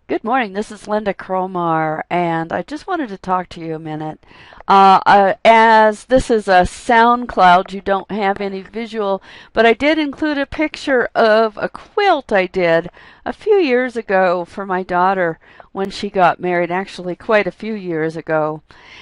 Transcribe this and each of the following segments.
Good morning. This is Lynda Cromar, and I just wanted to talk to you a minute. As this is a sound cloud, you don't have any visual, but I did include a picture of a quilt I did a few years ago for my daughter when she got married, actually quite a few years ago.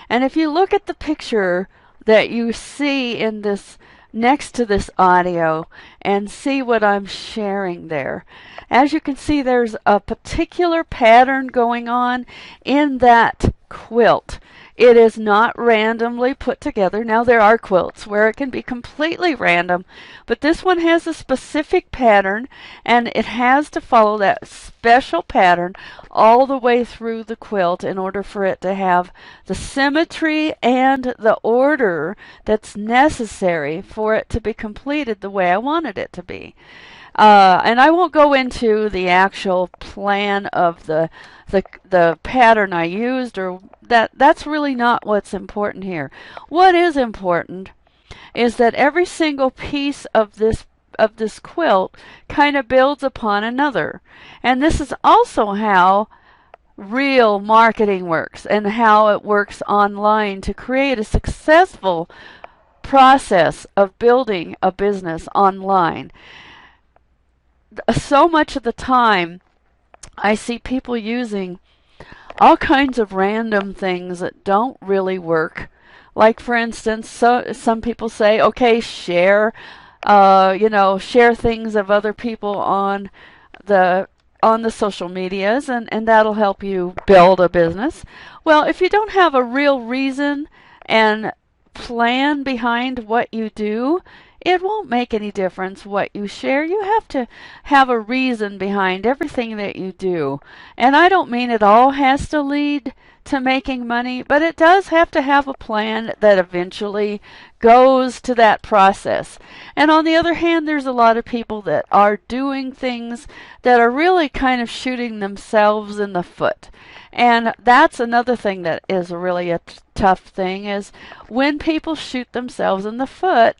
And if you look at the picture that you see in this next to this audio and see what I'm sharing there. As you can see, there's a particular pattern going on in that quilt. It is not randomly put together. Now, there are quilts where it can be completely random, but this one has a specific pattern, and it has to follow that special pattern all the way through the quilt in order for it to have the symmetry and the order that's necessary for it to be completed the way I wanted it to be. And I won't go into the actual plan of the pattern I used, or that's really not what's important here. What is important is that every single piece of this quilt kind of builds upon another. And this is also how real marketing works and how it works online to create a successful process of building a business online. So much of the time I see people using all kinds of random things that don't really work. Like, for instance, some people say, okay, share things of other people on the social medias, and that'll help you build a business. Well, if you don't have a real reason and plan behind what you do, it won't make any difference what you share. You have to have a reason behind everything that you do. And I don't mean it all has to lead to making money, but it does have to have a plan that eventually goes to that process. And on the other hand, there's a lot of people that are doing things that are really kind of shooting themselves in the foot. And that's another thing that is really a tough thing, is when people shoot themselves in the foot,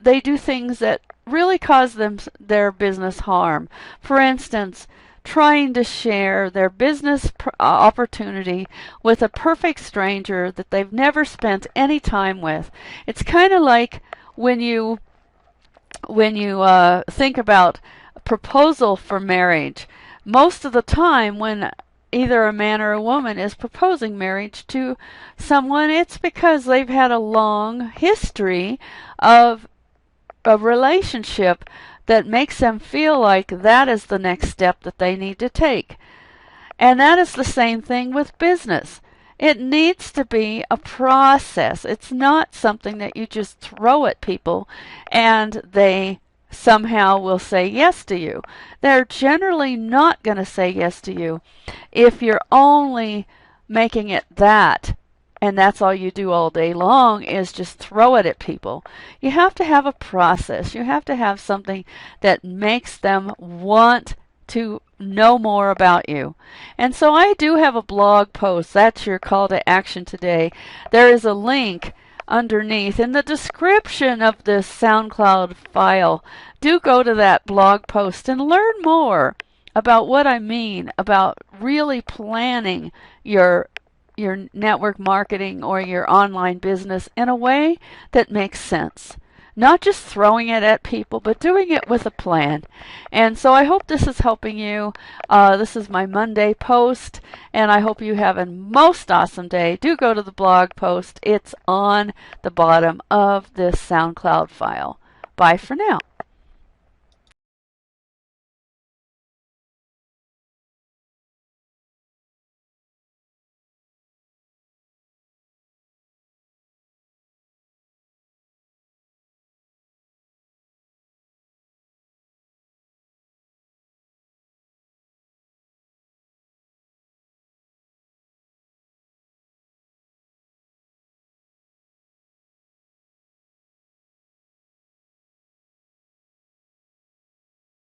they do things that really cause them their business harm. For instance, trying to share their business opportunity with a perfect stranger that they've never spent any time with. It's kind of like when you think about a proposal for marriage. Most of the time, when either a man or a woman is proposing marriage to someone, it's because they've had a long history of a relationship that makes them feel like that is the next step that they need to take. And that is the same thing with business. It needs to be a process. It's not something that you just throw at people and they somehow will say yes to you. They're generally not going to say yes to you if you're only making it that, and that's all you do all day long is just throw it at people. You have to have a process. You have to have something that makes them want to know more about you. And so I do have a blog post. That's your call to action today. There is a link underneath in the description of this SoundCloud file. Do go to that blog post and learn more about what I mean about really planning your network marketing or your online business in a way that makes sense. Not just throwing it at people, but doing it with a plan. And so I hope this is helping you. This is my Monday post, and I hope you have a most awesome day. Do go to the blog post. It's on the bottom of this SoundCloud file. Bye for now.